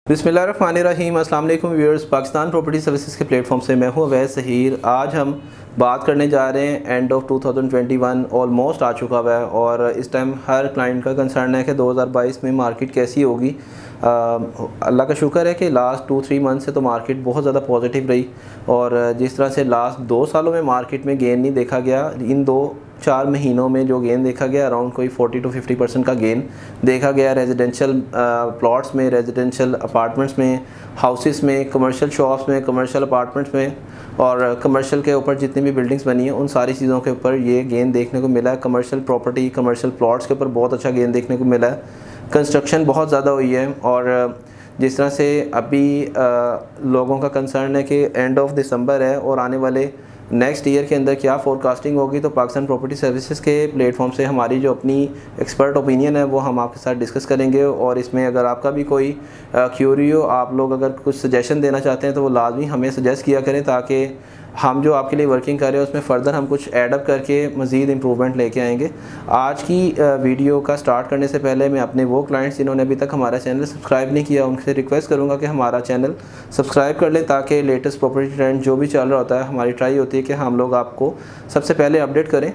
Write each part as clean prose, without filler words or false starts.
बिस्मिल्लाहिर्रहमानिर्रहीम। अस्सलाम वालेकुम व्यूअर्स, पाकिस्तान प्रॉपर्टी सर्विसेज के प्लेटफॉर्म से मैं हूं अवैस ज़हीर। आज हम बात करने जा रहे हैं एंड ऑफ 2021 ऑलमोस्ट आ चुका हुआ है और इस टाइम हर क्लाइंट का कंसर्न है कि 2022 में मार्केट कैसी होगी। अल्लाह का शुक्र है कि लास्ट 2-3 मंथ से तो मार्केट बहुत ज़्यादा पॉजिटिव रही और जिस तरह से लास्ट 2 सालों में मार्केट में गेन नहीं देखा गया, इन 2-4 महीनों में जो गेन देखा गया अराउंड कोई 40-50% का गेन देखा गया रेजिडेंशियल प्लॉट्स में, रेजिडेंशियल अपार्टमेंट्स में, हाउसेस में, कमर्शियल शॉप्स में, कमर्शियल अपार्टमेंट्स में और कमर्शियल के ऊपर जितनी भी बिल्डिंग्स बनी हैं उन सारी चीज़ों के ऊपर ये गेन देखने को मिला है। कमर्शियल प्रॉपर्टी, कमर्शियल प्लॉट्स के ऊपर बहुत अच्छा गेन देखने को मिला है। कंस्ट्रक्शन बहुत ज़्यादा हुई है और जिस तरह से अभी लोगों का कंसर्न है कि एंड ऑफ दिसंबर है और आने वाले नेक्स्ट ईयर के अंदर क्या फोरकास्टिंग होगी, तो पाकिस्तान प्रॉपर्टी सर्विसेज के प्लेटफॉर्म से हमारी जो अपनी एक्सपर्ट ओपिनियन है वो हम आपके साथ डिस्कस करेंगे। और इसमें अगर आपका भी कोई क्यूरी हो, आप लोग अगर कुछ सजेशन देना चाहते हैं तो वो लाजमी हमें सजेस्ट किया करें ताकि हम जो आपके लिए वर्किंग कर रहे हैं उसमें फ़र्दर हम कुछ एडअप करके मज़ीद इम्प्रूवमेंट लेके आएंगे। आज की वीडियो का स्टार्ट करने से पहले मैं अपने वो क्लाइंट्स जिन्होंने अभी तक हमारा चैनल सब्सक्राइब नहीं किया उनसे रिक्वेस्ट करूंगा कि हमारा चैनल सब्सक्राइब कर लें ताकि लेटेस्ट प्रॉपर्टी ट्रेंड जो भी चल रहा होता है, हमारी ट्राई होती है कि हम लोग आपको सबसे पहले अपडेट करें।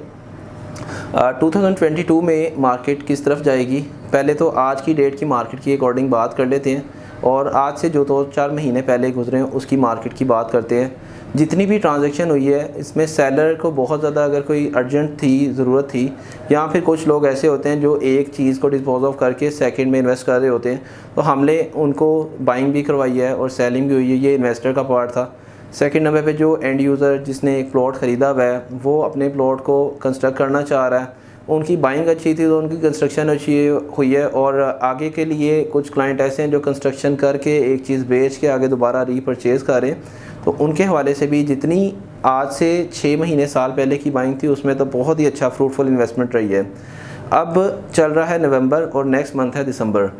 2022 में मार्केट किस तरफ जाएगी, पहले तो आज की डेट की मार्केट की अकॉर्डिंग बात कर लेते हैं और आज से जो 2-4 महीने पहले गुजरे हैं उसकी मार्केट की बात करते हैं। जितनी भी ट्रांजैक्शन हुई है इसमें सेलर को बहुत ज़्यादा अगर कोई अर्जेंट थी, ज़रूरत थी, या फिर कुछ लोग ऐसे होते हैं जो एक चीज़ को डिस्पोज ऑफ करके सेकंड में इन्वेस्ट कर रहे होते हैं, तो हमने उनको बाइंग भी करवाई है और सेलिंग भी हुई है। ये इन्वेस्टर का पार्ट था। सेकंड नंबर पे जो एंड यूज़र जिसने एक प्लॉट ख़रीदा हुआ है वो अपने प्लॉट को कंस्ट्रक्ट करना चाह रहा है, उनकी बाइंग अच्छी थी तो उनकी कंस्ट्रक्शन अच्छी हुई है। और आगे के लिए कुछ क्लाइंट ऐसे हैं जो कंस्ट्रक्शन करके एक चीज़ बेच के आगे दोबारा रीपरचेज़ करें, तो उनके हवाले से भी जितनी आज से 6 महीने साल पहले की बाइंग थी उसमें तो बहुत ही अच्छा फ्रूटफुल इन्वेस्टमेंट रही है। अब चल रहा है नवंबर और नेक्स्ट मंथ है दिसंबर।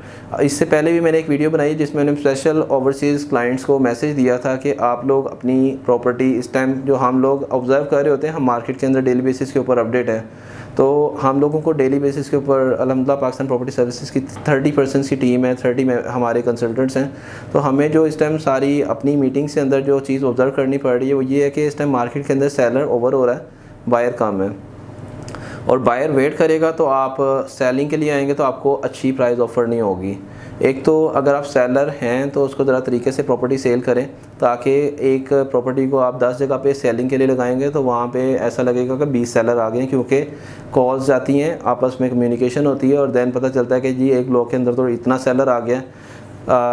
इससे पहले भी मैंने एक वीडियो बनाई जिसमें मैंने स्पेशल ओवरसीज़ क्लाइंट्स को मैसेज दिया था कि आप लोग अपनी प्रॉपर्टी इस टाइम जो हम लोग ऑब्ज़र्व कर रहे होते हैं, हम मार्केट के अंदर डेली बेसिस के ऊपर अपडेट है, तो हम लोगों को डेली बेसिस के ऊपर अल्हम्दुलिल्लाह पाकिस्तान प्रॉपर्टी सर्विसेज की 30% की टीम है, 30 में हमारे कंसल्टेंट्स हैं। तो हमें जो इस टाइम सारी अपनी मीटिंग्स के अंदर जो चीज़ ऑब्ज़र्व करनी पड़ रही है वो ये है कि इस टाइम मार्केट के अंदर सेलर ओवर हो रहा है, बायर कम है और बायर वेट करेगा तो आप सेलिंग के लिए आएंगे तो आपको अच्छी प्राइस ऑफ़र नहीं होगी। एक तो अगर आप सेलर हैं तो उसको ज़रा तरीके से प्रॉपर्टी सेल करें ताकि एक प्रॉपर्टी को आप 10 जगह पे सेलिंग के लिए लगाएंगे तो वहाँ पे ऐसा लगेगा कि 20 सेलर आ गए, क्योंकि कॉल्स जाती हैं, आपस में कम्युनिकेशन होती है और दैन पता चलता है कि जी एक ब्लॉक के अंदर तो इतना सेलर आ गया।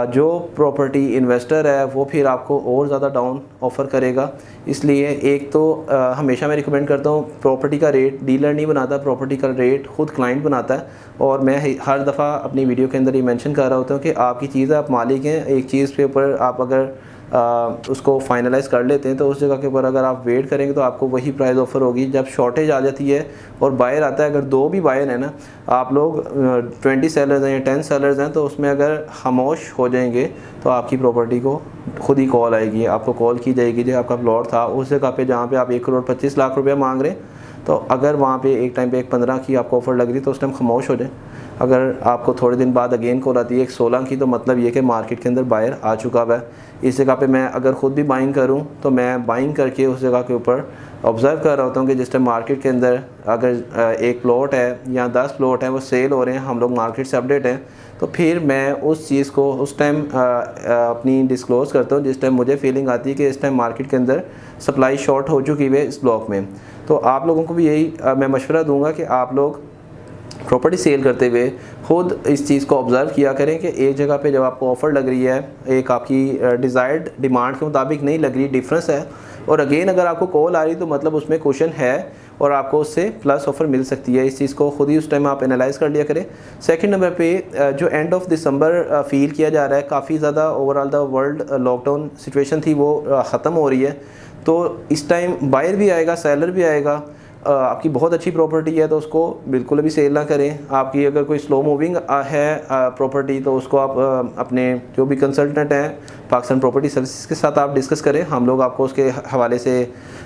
जो प्रॉपर्टी इन्वेस्टर है वो फिर आपको और ज़्यादा डाउन ऑफ़र करेगा। इसलिए एक तो हमेशा मैं रिकमेंड करता हूँ, प्रॉपर्टी का रेट डीलर नहीं बनाता, प्रॉपर्टी का रेट खुद क्लाइंट बनाता है। और मैं हर दफ़ा अपनी वीडियो के अंदर ये मेंशन कर रहा होता हूँ कि आपकी चीज़ है, आप मालिक हैं, एक चीज़ के ऊपर आप अगर उसको फाइनलाइज़ कर लेते हैं तो उस जगह के ऊपर अगर आप वेट करेंगे तो आपको वही प्राइस ऑफ़र होगी। जब शॉर्टेज आ जाती है और बायर आता है, अगर 2 भी बायर हैं ना, आप लोग 20 सेलर्स हैं या 10 सेलर्स हैं, तो उसमें अगर खामोश हो जाएंगे तो आपकी प्रॉपर्टी को खुद ही कॉल आएगी, आपको कॉल की जाएगी जो आपका प्लॉट था उस जगह पे जहाँ पे आप 1,25,00,000 रुपया मांग रहे हैं, तो अगर वहाँ पे एक टाइम पे 15 की आपको ऑफ़र लग रही तो उस टाइम खामोश हो जाए। अगर आपको थोड़े दिन बाद अगेन कॉल आती है 16 की, तो मतलब ये कि मार्केट के अंदर बायर आ चुका हुआ है। इस जगह पे मैं अगर ख़ुद भी बाइंग करूं तो मैं बाइंग करके उस जगह के ऊपर ऑब्ज़र्व कर रहा होता हूँ कि जिस टाइम मार्केट के अंदर अगर एक प्लॉट है या 10 प्लॉट हैं वो सेल हो रहे हैं, हम लोग मार्केट से अपडेट हैं, तो फिर मैं उस चीज़ को उस टाइम अपनी डिस्क्लोज़ करता हूँ जिस टाइम मुझे फीलिंग आती है कि इस टाइम मार्केट के अंदर सप्लाई शॉर्ट हो चुकी है इस ब्लॉक में। तो आप लोगों को भी यही मैं मशवरा दूंगा कि आप लोग प्रॉपर्टी सेल करते हुए खुद इस चीज़ को ऑब्ज़र्व किया करें कि एक जगह पे जब आपको ऑफ़र लग रही है, एक आपकी डिज़ायर्ड डिमांड के मुताबिक नहीं लग रही, डिफरेंस है, और अगेन अगर आपको कॉल आ रही तो मतलब उसमें क्वेश्चन है और आपको उससे प्लस ऑफ़र मिल सकती है। इस चीज़ को खुद ही उस टाइम आप एनालाइज़ कर लिया करें। सेकंड नंबर पे जो एंड ऑफ दिसंबर फील किया जा रहा है, काफ़ी ज़्यादा overall the world lockdown situation थी वो ख़त्म हो रही है, तो इस टाइम बायर भी आएगा, सेलर भी आएगा, आपकी बहुत अच्छी प्रॉपर्टी है तो उसको बिल्कुल भी सेल ना करें। आपकी अगर कोई स्लो मूविंग है प्रॉपर्टी तो उसको आप अपने जो भी कंसल्टेंट हैं पाकिस्तान प्रॉपर्टी सर्विसेज के साथ आप डिस्कस करें, हम लोग आपको उसके हवाले से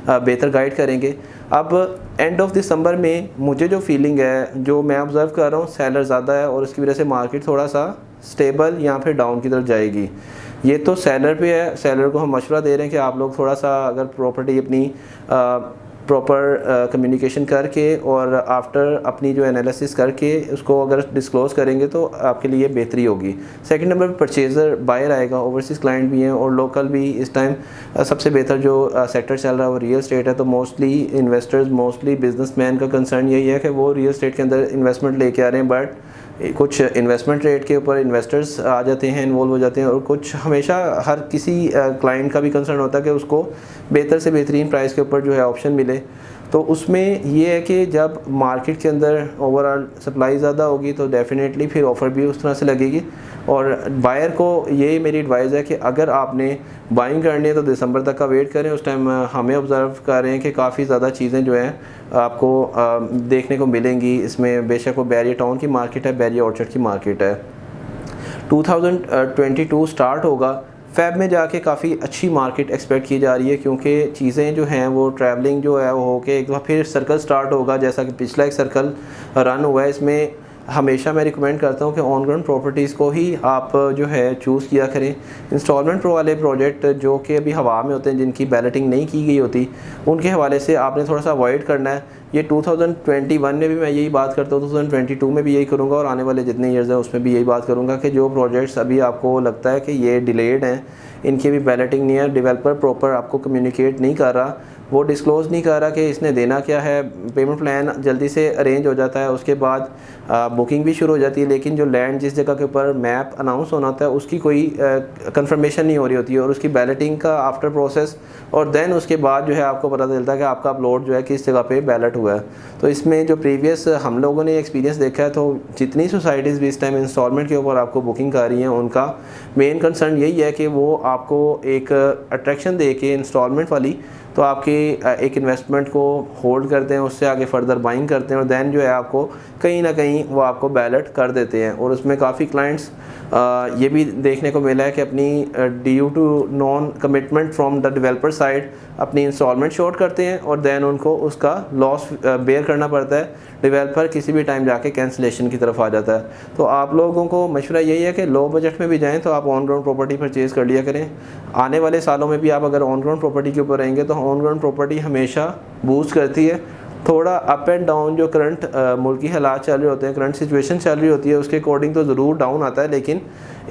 बेहतर गाइड करेंगे। अब एंड ऑफ दिसंबर में मुझे जो फीलिंग है, जो मैं ऑब्ज़र्व कर रहा हूँ, सेलर ज़्यादा है और उसकी वजह से मार्केट थोड़ा सा स्टेबल या फिर डाउन की तरफ जाएगी। ये तो सेलर पे है, सेलर को हम मशवरा दे रहे हैं कि आप लोग थोड़ा सा अगर प्रॉपर्टी अपनी प्रॉपर कम्युनिकेशन करके और आफ्टर अपनी जो एनालिसिस करके उसको अगर डिस्क्लोज़ करेंगे तो आपके लिए बेहतरी होगी। सेकंड नंबर पर परचेज़र बायर आएगा, ओवरसीज़ क्लाइंट भी हैं और लोकल भी। इस टाइम सबसे बेहतर जो सेक्टर चल रहा है वो रियल एस्टेट है, तो मोस्टली इन्वेस्टर्स, मोस्टली बिजनेसमैन का कंसर्न यही है कि वो रियल एस्टेट के अंदर इन्वेस्टमेंट लेके आ रहे हैं। बट कुछ इन्वेस्टमेंट रेट के ऊपर इन्वेस्टर्स आ जाते हैं, इन्वॉल्व हो जाते हैं, और कुछ हमेशा हर किसी क्लाइंट का भी कंसर्न होता है कि उसको बेहतर से बेहतरीन प्राइस के ऊपर जो है ऑप्शन मिले। तो उसमें ये है कि जब मार्केट के अंदर ओवरऑल सप्लाई ज़्यादा होगी तो डेफिनेटली फिर ऑफ़र भी उस तरह से लगेगी। और बायर को यही मेरी एडवाइस है कि अगर आपने बाइंग करनी है तो दिसंबर तक का वेट करें। उस टाइम हमें ऑब्ज़र्व कर रहे हैं कि काफ़ी ज़्यादा चीज़ें जो हैं आपको देखने को मिलेंगी। इसमें बेशक वो बैरियर टाउन की मार्केट है, बैरियर ऑर्चर्ड की मार्केट है। 2022 स्टार्ट होगा, फ़ेब में जाके काफ़ी अच्छी मार्केट एक्सपेक्ट की जा रही है, क्योंकि चीज़ें जो हैं वो ट्रैवलिंग जो है वो होके एक बार फिर सर्कल स्टार्ट होगा, जैसा कि पिछला एक सर्कल रन हुआ है। इसमें हमेशा मैं रिकमेंड करता हूँ कि ऑन ग्राउंड प्रॉपर्टीज़ को ही आप जो है चूज़ किया करें। इंस्टॉलमेंट वाले प्रोजेक्ट जो कि अभी हवा में होते हैं, जिनकी बैलेटिंग नहीं की गई होती, उनके हवाले से आपने थोड़ा सा अवॉइड करना है। ये 2021 में भी मैं यही बात करता हूँ, 2022 में भी यही करूँगा और आने वाले जितने ईयर्स हैं उसमें भी यही बात करूँगा कि जो प्रोजेक्ट्स अभी आपको लगता है कि ये डिलेड हैं, इनकी भी बैलेटिंग नहीं है, डेवलपर प्रॉपर आपको कम्युनिकेट नहीं कर रहा, वो डिस्क्लोज़ नहीं कर रहा कि इसने देना क्या है, पेमेंट प्लान जल्दी से अरेंज हो जाता है, उसके बाद बुकिंग भी शुरू हो जाती है, लेकिन जो लैंड जिस जगह के ऊपर मैप अनाउंस होना होता है उसकी कोई कंफर्मेशन नहीं हो रही होती है, और उसकी बैलेटिंग का आफ्टर प्रोसेस और देन उसके बाद जो है आपको पता चलता है कि आपका अपलोड जो है किस जगह पे बैलेट हुआ है। तो इसमें जो प्रीवियस हम लोगों ने एक्सपीरियंस देखा है, तो जितनी सोसाइटीज़ भी इस टाइम इंस्टॉलमेंट के ऊपर आपको बुकिंग कर रही हैं, उनका मेन कंसर्न यही है कि वो आपको एक अट्रैक्शन दे के इंस्टॉलमेंट वाली, तो आपकी एक इन्वेस्टमेंट को होल्ड करते हैं, उससे आगे फर्दर बाइंग करते हैं और देन जो है आपको कहीं ना कहीं वो आपको बैलेट कर देते हैं। और उसमें काफ़ी क्लाइंट्स ये भी देखने को मिला है कि अपनी due to non commitment from the developer side अपनी इंस्टॉलमेंट शॉर्ट करते हैं और देन उनको उसका लॉस बेयर करना पड़ता है। डेवलपर किसी भी टाइम जाके कैंसिलेशन की तरफ आ जाता है। तो आप लोगों को मशवरा यही है कि लो बजट में भी जाएं तो आप ऑन ग्राउंड प्रॉपर्टी परचेज़ कर लिया करें। आने वाले सालों में भी आप अगर ऑन ग्राउंड प्रॉपर्टी के ऊपर रहेंगे तो ऑन ग्राउंड प्रॉपर्टी हमेशा बूस्ट करती है। थोड़ा अप एंड डाउन जो करंट मुल्की हालात चल रहे होते हैं, करंट सिचुएशन चल रही होती है, उसके अकॉर्डिंग तो ज़रूर डाउन आता है, लेकिन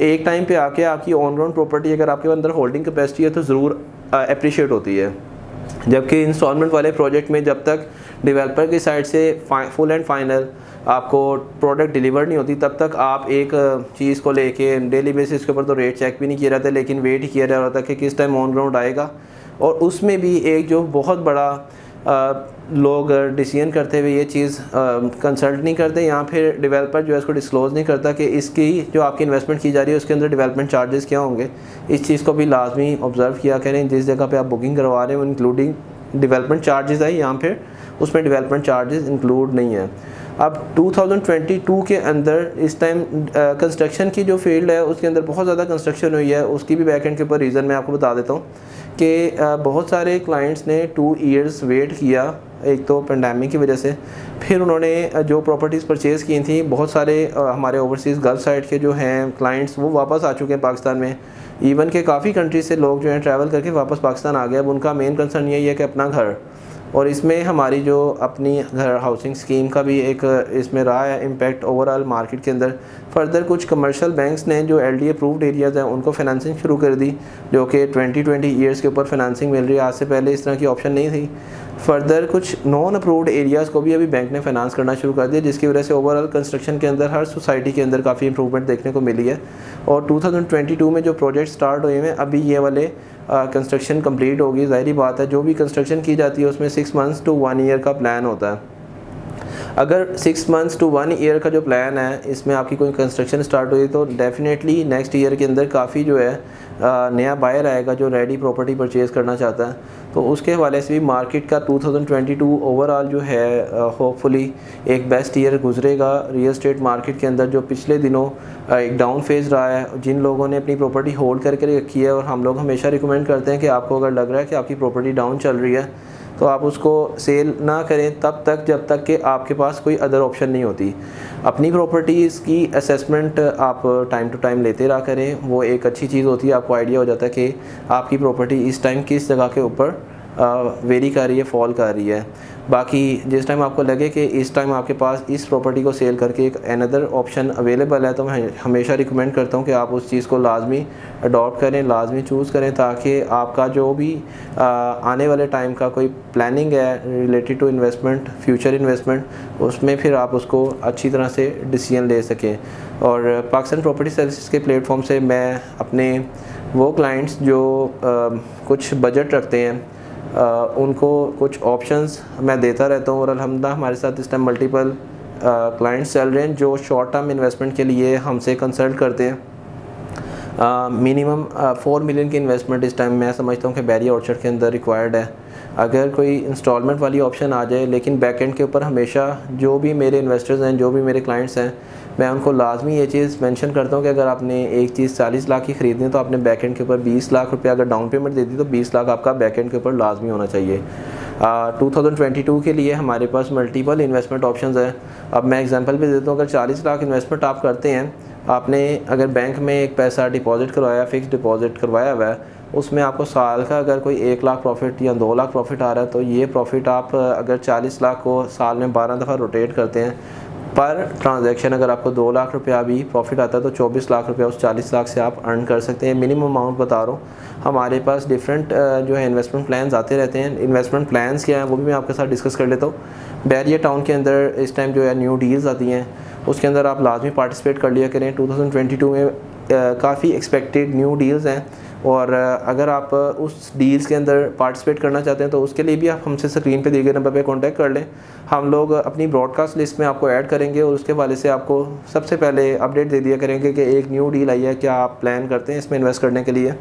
एक टाइम पे आके आपकी ऑन ग्राउंड प्रॉपर्टी अगर आपके अंदर होल्डिंग कैपेसिटी है तो ज़रूर अप्रिशिएट होती है। जबकि इंस्टॉलमेंट वाले प्रोजेक्ट में जब तक डेवलपर की साइड से फुल एंड फाइनल आपको प्रोडक्ट डिलीवर नहीं होती, तब तक आप एक चीज़ को लेके डेली बेसिस के ऊपर तो रेट चेक भी नहीं किया जाता, लेकिन वेट ही किया जा रहा था कि किस टाइम ऑन ग्राउंड आएगा। और उसमें भी एक जो बहुत बड़ा लोग डिसीजन करते हुए ये चीज़ कंसल्ट नहीं करते, या फिर डेवलपर जो है इसको डिस्क्लोज़ नहीं करता कि इसकी जो आपकी इन्वेस्टमेंट की जा रही है उसके अंदर डेवलपमेंट चार्जेस क्या होंगे। इस चीज़ को भी लाजमी ऑब्ज़र्व किया करें। जिस जगह पे आप बुकिंग करवा रहे हो इंक्लूडिंग डेवलपमेंट चार्जेस है, या फिर उसमें डेवलपमेंट चार्जेस इंक्लूड नहीं है। अब 2022 के अंदर इस टाइम कंस्ट्रक्शन की जो फील्ड है उसके अंदर बहुत ज़्यादा कंस्ट्रक्शन हुई है। उसकी भी बैक एंड के ऊपर रीज़न मैं आपको बता देता हूँ कि बहुत सारे क्लाइंट्स ने 2 ईयर्स वेट किया, एक तो पेंडेमिक की वजह से, फिर उन्होंने जो प्रॉपर्टीज़ परचेज़ की थी, बहुत सारे हमारे ओवरसीज़ गल्फ साइड के जो हैं क्लाइंट्स वो वापस आ चुके हैं पाकिस्तान में। इवन के काफ़ी कंट्रीज से लोग जो हैं ट्रैवल करके वापस पाकिस्तान आ गए। अब उनका मेन कंसर्न यही है कि अपना घर, और इसमें हमारी जो अपनी घर हाउसिंग स्कीम का भी एक इसमें रहा है इम्पैक्ट ओवरऑल मार्केट के अंदर। फर्दर कुछ कमर्शियल बैंक्स ने जो LD अप्रूव्ड एरियाज़ हैं उनको फाइनेंसिंग शुरू कर दी, जो कि 20 ईयर्स के ऊपर फाइनेंसिंग मिल रही है। आज से पहले इस तरह की ऑप्शन नहीं थी। फर्दर कुछ नॉन अप्रूव्ड एरियाज़ को भी अभी बैंक ने फाइनेंस करना शुरू कर दिया, जिसकी वजह से ओवरऑल कंस्ट्रक्शन के अंदर हर सोसाइटी के अंदर काफ़ी इंप्रूवमेंट देखने को मिली है। और 2022 में जो प्रोजेक्ट स्टार्ट हुए हैं, अभी ये वाले कंस्ट्रक्शन कंप्लीट होगी। ज़ाहिरी बात है जो भी कंस्ट्रक्शन की जाती है उसमें 6 मंथ्स to 1 ईयर का प्लान होता है। अगर 6 मंथ्स टू 1 ईयर का जो प्लान है, इसमें आपकी कोई कंस्ट्रक्शन स्टार्ट हुई तो डेफिनेटली नेक्स्ट ईयर के अंदर काफ़ी जो है नया बायर आएगा जो रेडी प्रॉपर्टी परचेज़ करना चाहता है। तो उसके हवाले से भी मार्केट का 2022 ओवरऑल जो है होपफुली एक बेस्ट ईयर गुजरेगा रियल एस्टेट मार्केट के अंदर। जो पिछले दिनों एक डाउन फेज़ रहा है, जिन लोगों ने अपनी प्रॉपर्टी होल्ड करके रखी है, और हम लोग हमेशा रिकमेंड करते हैं कि आपको अगर लग रहा है कि आपकी प्रॉपर्टी डाउन चल रही है तो आप उसको सेल ना करें तब तक जब तक कि आपके पास कोई अदर ऑप्शन नहीं होती। अपनी प्रॉपर्टीज़ की असेसमेंट आप टाइम टू टाइम लेते रहा करें, वो एक अच्छी चीज़ होती है। आपको आइडिया हो जाता है कि आपकी प्रॉपर्टी इस टाइम किस जगह के ऊपर वेरी कर रही है, फॉल कर रही है। बाकी जिस टाइम आपको लगे कि इस टाइम आपके पास इस प्रॉपर्टी को सेल करके एक अनदर ऑप्शन अवेलेबल है, तो मैं हमेशा रिकमेंड करता हूं कि आप उस चीज़ को लाजमी अडॉप्ट करें, लाजमी चूज़ करें, ताकि आपका जो भी आने वाले टाइम का कोई प्लानिंग है related to investment, future investment, उसमें फिर आप उसको अच्छी तरह से डिसीजन ले सकें। और पाकिस्तान प्रॉपर्टी सर्विसेज के प्लेटफॉर्म से मैं अपने वो क्लाइंट्स जो कुछ बजट रखते हैं उनको कुछ ऑप्शंस मैं देता रहता हूँ, और अल्हम्दुलिल्लाह हमारे साथ इस टाइम मल्टीपल क्लाइंट्स चल रहे हैं जो शॉर्ट टर्म इन्वेस्टमेंट के लिए हमसे कंसल्ट करते हैं। मिनिमम 4 मिलियन की इन्वेस्टमेंट इस टाइम मैं समझता हूँ कि बैरिया ऑर्चर्ड के अंदर रिक्वायर्ड है। अगर कोई इंस्टॉलमेंट वाली ऑप्शन आ जाए, लेकिन बैक एंड के ऊपर हमेशा जो भी मेरे इन्वेस्टर्स हैं, जो भी मेरे क्लाइंट्स हैं, मैं उनको लाजमी ये चीज़ मेंशन करता हूँ कि अगर आपने एक चीज़ 40 लाख की ख़रीदनी है तो आपने बैक एंड के ऊपर 20 लाख रुपया अगर डाउन पेमेंट दे दी तो 20 लाख आपका बैक एंड के ऊपर लाजमी होना चाहिए। 2022 के लिए हमारे पास मल्टीपल इन्वेस्टमेंट ऑप्शंस हैं। अब मैं एग्जांपल भी देता हूँ, अगर 40 लाख इन्वेस्टमेंट आप करते हैं, आपने अगर बैंक में एक पैसा डिपॉजिट करवाया, फ़िक्स डिपॉजिट करवाया हुआ है, उसमें आपको साल का अगर कोई 1 लाख प्रॉफिट या 2 लाख प्रॉफिट आ रहा है, तो ये प्रॉफिट आप अगर 40 लाख को साल में 12 दफ़ा रोटेट करते हैं, पर ट्रांजैक्शन अगर आपको 2 लाख रुपया भी प्रॉफिट आता है तो 24 लाख रुपया उस 40 लाख से आप अर्न कर सकते हैं। मिनिमम अमाउंट बता रहा हूँ। हमारे पास डिफरेंट जो है इन्वेस्टमेंट प्लान्स आते रहते हैं। इन्वेस्टमेंट प्लान्स क्या हैं वो भी मैं आपके साथ डिस्कस कर लेता हूँ। बैरिया टाउन के अंदर इस टाइम जो है न्यू डील्स आती हैं, उसके अंदर आप लाजमी पार्टिसिपेट कर लिया करें। 2022 में काफ़ी एक्सपेक्टेड न्यू डील्स हैं, और अगर आप उस डील्स के अंदर पार्टिसिपेट करना चाहते हैं तो उसके लिए भी आप हमसे स्क्रीन पे दिए गए नंबर पे कांटेक्ट कर लें। हम लोग अपनी ब्रॉडकास्ट लिस्ट में आपको ऐड करेंगे, और उसके वाले से आपको सबसे पहले अपडेट दे दिया करेंगे कि एक न्यू डील आई है, क्या आप प्लान करते हैं इसमें इन्वेस्ट करने के लिए।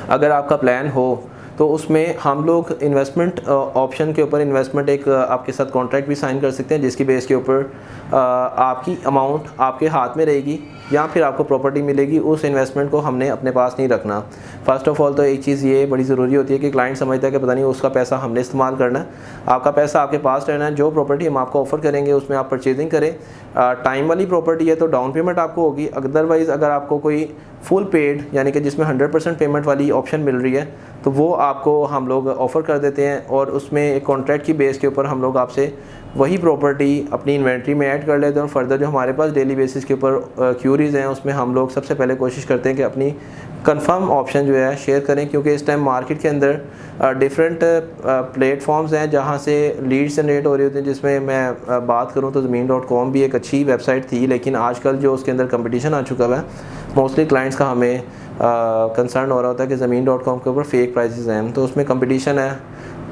अगर आपका प्लान हो तो उसमें हम लोग इन्वेस्टमेंट ऑप्शन के ऊपर इन्वेस्टमेंट एक आपके साथ कॉन्ट्रैक्ट भी साइन कर सकते हैं, जिसकी बेस के ऊपर आपकी अमाउंट आपके हाथ में रहेगी या फिर आपको प्रॉपर्टी मिलेगी। उस इन्वेस्टमेंट को हमने अपने पास नहीं रखना। फ़र्स्ट ऑफ़ ऑल तो एक चीज़ ये बड़ी ज़रूरी होती है कि क्लाइंट समझता है कि पता नहीं उसका पैसा हमने इस्तेमाल करना है। आपका पैसा आपके पास रहना है। जो प्रॉपर्टी हम आपको ऑफ़र करेंगे उसमें आप परचेजिंग करें। टाइम वाली प्रॉपर्टी है तो डाउन पेमेंट आपको होगी, अदरवाइज़ अगर आपको कोई फुल पेड यानी कि जिसमें 100% पेमेंट वाली ऑप्शन मिल रही है तो वो आपको हम लोग ऑफ़र कर देते हैं, और उसमें एक कॉन्ट्रैक्ट की बेस के ऊपर हम लोग आपसे वही प्रॉपर्टी अपनी इन्वेंट्री में ऐड कर लेते हैं। और फर्दर जो हमारे पास डेली बेसिस के ऊपर क्यूरीज़ हैं उसमें हम लोग सबसे पहले कोशिश करते हैं कि अपनी कंफर्म ऑप्शन जो है शेयर करें, क्योंकि इस टाइम मार्केट के अंदर डिफरेंट प्लेटफॉर्म्स हैं जहां से लीड्स जनरेट हो रही होती हैं। जिसमें मैं बात करूं तो ज़मीन.com भी एक अच्छी वेबसाइट थी, लेकिन आजकल जो उसके अंदर कंपटीशन आ चुका है, मोस्टली क्लाइंट्स का हमें कंसर्न हो रहा होता है कि ज़मीन.com के ऊपर फेक प्राइसेस हैं, तो उसमें कंपटीशन है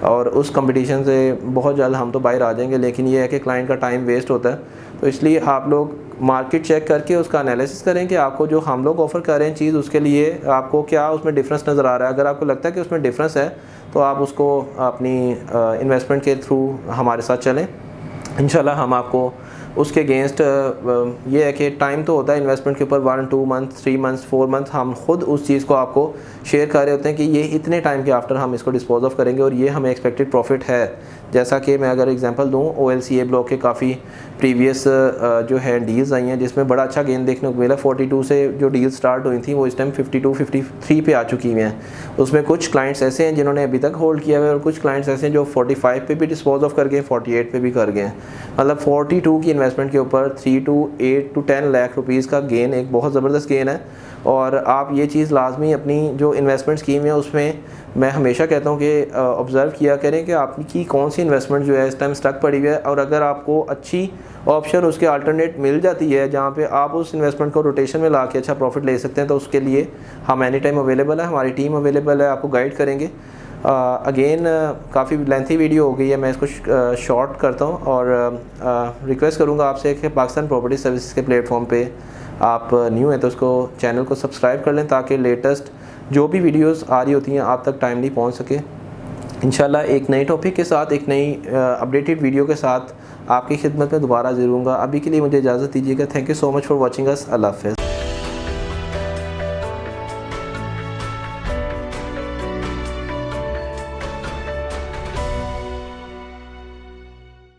और उस कंपटीशन से बहुत जल्द हम तो बाहर आ जाएंगे, लेकिन ये है कि क्लाइंट का टाइम वेस्ट होता है। तो इसलिए आप लोग मार्केट चेक करके उसका एनालिसिस करें कि आपको जो हम लोग ऑफ़र कर रहे हैं चीज़, उसके लिए आपको क्या उसमें डिफरेंस नज़र आ रहा है। अगर आपको लगता है कि उसमें डिफरेंस है तो आप उसको अपनी इन्वेस्टमेंट के थ्रू हमारे साथ चलें। इंशाल्लाह हम आपको उसके अगेंस्ट ये है कि टाइम तो होता है इन्वेस्टमेंट के ऊपर 1, 2 मंथ, 3 मंथ्स, 4 मंथ, हम खुद उस चीज़ को आपको शेयर कर रहे होते हैं कि ये इतने टाइम के आफ्टर हम इसको डिस्पोज ऑफ करेंगे और ये हमें एक्सपेक्टेड प्रॉफिट है। जैसा कि मैं अगर एग्जांपल दूं, OLCA ब्लॉक के काफ़ी प्रीवियस जो है डील्स आई हैं जिसमें बड़ा अच्छा गेन देखने को मिला। 42 से जो डील स्टार्ट हुई थी वो इस टाइम 52, 53 पे आ चुकी हुई हैं। उसमें कुछ क्लाइंट्स ऐसे हैं जिन्होंने अभी तक होल्ड किया हुआ है और कुछ क्लाइंट्स ऐसे हैं जो 45 पे भी डिस्पोज ऑफ कर गए, 48 पे भी कर गए। मतलब 42 की इन्वेस्टमेंट के ऊपर 3 to 8 to 10 लाख रुपीज़ का गेन एक बहुत ज़बरदस्त गेन है। और आप ये चीज़ लाजमी अपनी जो इन्वेस्टमेंट स्कीम है उसमें मैं हमेशा कहता हूँ कि ऑब्ज़र्व किया करें कि आपकी कौन सी इन्वेस्टमेंट जो है इस टाइम स्टक पड़ी हुई है, और अगर आपको अच्छी ऑप्शन उसके अल्टरनेट मिल जाती है जहाँ पे आप उस इन्वेस्टमेंट को रोटेशन में ला के अच्छा प्रॉफिट ले सकते हैं, तो उसके लिए हम एनी टाइम अवेलेबल है, हमारी टीम अवेलेबल है, आपको गाइड करेंगे। अगेन काफ़ी लेंथी वीडियो हो गई है, मैं इसको शॉर्ट करता हूँ और रिक्वेस्ट करूँगा आपसे कि पाकिस्तान प्रॉपर्टी सर्विसेज के प्लेटफॉर्म पे आप न्यू हैं तो उसको चैनल को सब्सक्राइब कर लें ताकि लेटेस्ट जो भी वीडियोस आ रही होती हैं आप तक टाइमली पहुँच सके। इंशाल्लाह एक नए टॉपिक के साथ, एक नई अपडेटेड वीडियो के साथ आपकी खिदमत में दोबारा ज़रूर हूँगा। अभी के लिए मुझे इजाज़त दीजिएगा। Thank you so much for watching us. अल्लाह हाफ़िज़।